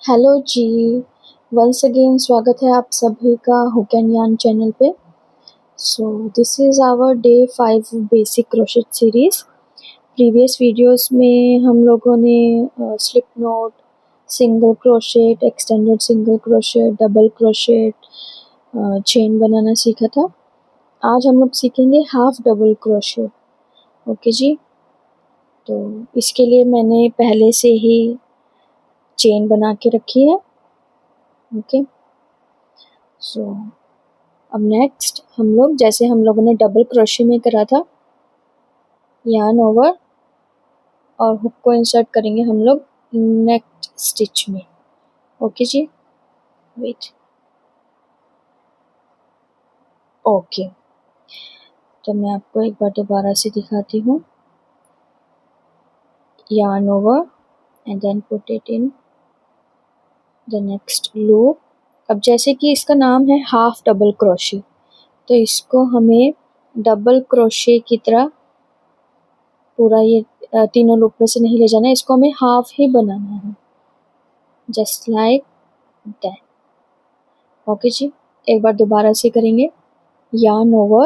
Hello जी, once again स्वागत है आप सभी का हुक एंड यार्न चैनल पे। So this is our day 5 basic crochet series. Previous videos में हम लोगों ने slip knot, single crochet, extended single crochet, double crochet, chain बनाना सीखा था। आज हम लोग सीखेंगे हाफ डबल क्रोशेट। ओके जी, तो इसके लिए मैंने पहले से ही चेन बना के रखी है। ओके, सो अब नेक्स्ट हम लोग जैसे हम लोगों ने डबल क्रोशे में करा था, यार्न ओवर और हुक को इंसर्ट करेंगे हम लोग नेक्स्ट स्टिच में। ओके जी, वेट। ओके, तो मैं आपको एक बार दोबारा से दिखाती हूँ। Yarn over and then put it in the next loop. अब जैसे कि इसका नाम है हाफ डबल क्रोशे, तो इसको हमें डबल क्रोशे की तरह पूरा ये तीनों लूप में से नहीं ले जाना है, इसको हमें हाफ ही बनाना है, जस्ट लाइक दैट। ओके जी, एक बार दोबारा से करेंगे। yarn over,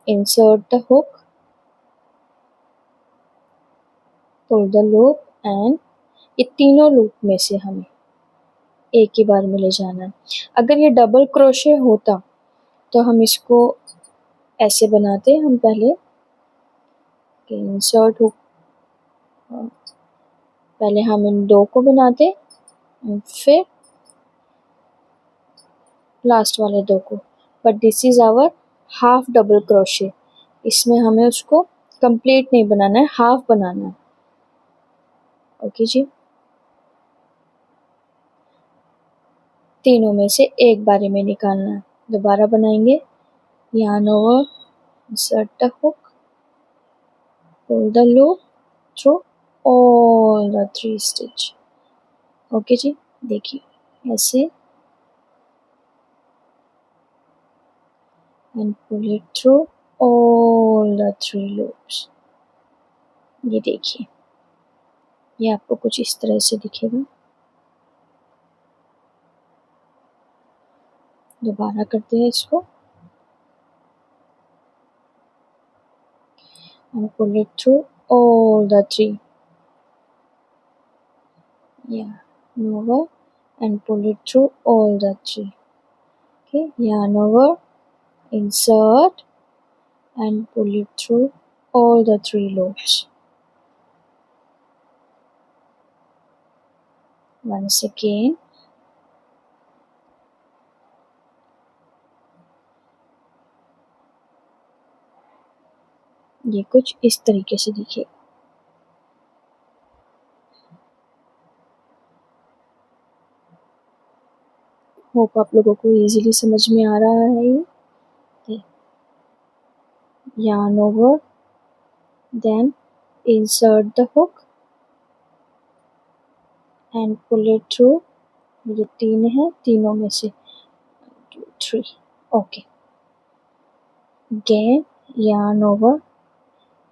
insert the hook, pull the loop and ये तीनों लूप में से हमें एक ही बार में ले जाना है। अगर ये डबल क्रोशे होता तो हम इसको ऐसे बनाते, हम पहले इंसर्ट हुक, पहले हम इन दो को बनाते फिर लास्ट वाले दो को, but this is our half double crochet. इसमें हमें उसको कंप्लीट नहीं बनाना है, हाफ बनाना है। ओके जी, तीनों में से एक बारी में निकालना है। दोबारा बनाएंगे। yarn over, insert the hook, pull the loop through all the 3 stitch। Okay जी, देखिए ऐसे and pull it through all the 3 loops। ये देखिए, ये आपको कुछ इस तरह से दिखेगा। दोबारा करते हैं इसको and pull it through all the 3। yarn over and pull it through all the 3। okay, yarn over, insert and pull it through all the 3 loops। once again, ये कुछ इस तरीके से दिखेगा। होप आप लोगों को इजीली समझ में आ रहा है ये। yarn over, then insert the hook and pull it through। ये तीन है, तीनों में से 1 2 3। Okay, again yarn over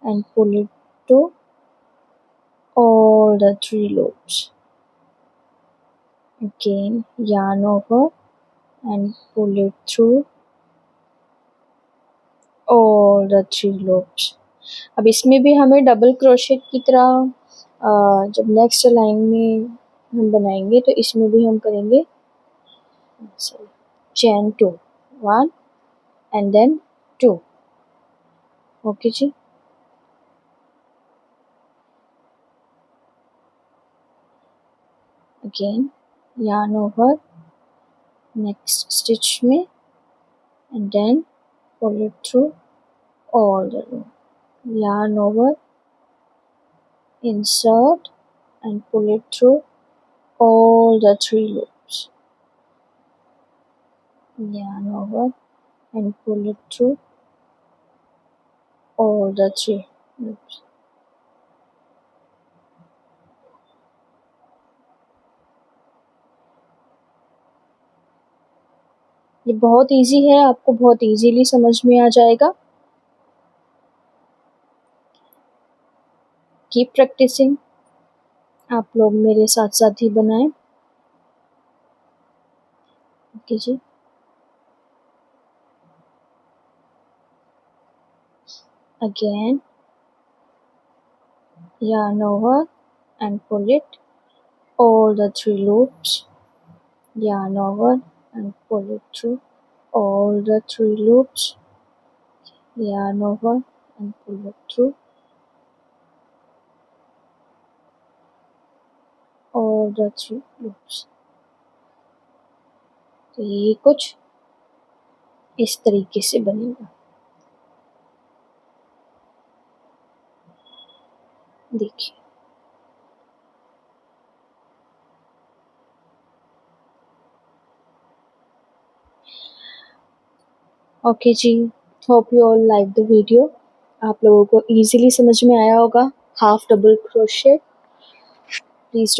and pull it to all the 3 loops। again yarn over and pull it through all the 3 loops। अब इसमें भी हमें डबल क्रोशेट की तरह जब नेक्स्ट लाइन में हम बनाएंगे तो इसमें भी हम करेंगे चेन 2 1 एंड देन 2। ओके जी, again yarn over next stitch में and then pull it through all the loop। yarn over, insert and pull it through all the 3 loops। yarn over and pull it through all the 3 loops। ये बहुत easy है, आपको बहुत easily समझ में आ जाएगा। Keep practising, आप लोग मेरे साथ साथ ही बनाएं। Okay ji. Again, yarn over and pull it all the 3 loops. Yarn over and pull it through all the 3 loops. Yarn over and pull it through all the 3 loops. तो ये कुछ इस तरीके से बनेगा, देखिए। ओके जी, hope you all like the video. आप लोगों को इजीली समझ में आया होगा half double crochet. please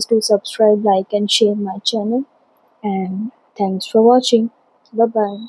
do subscribe, like and share my channel, and thanks for watching. Bye bye.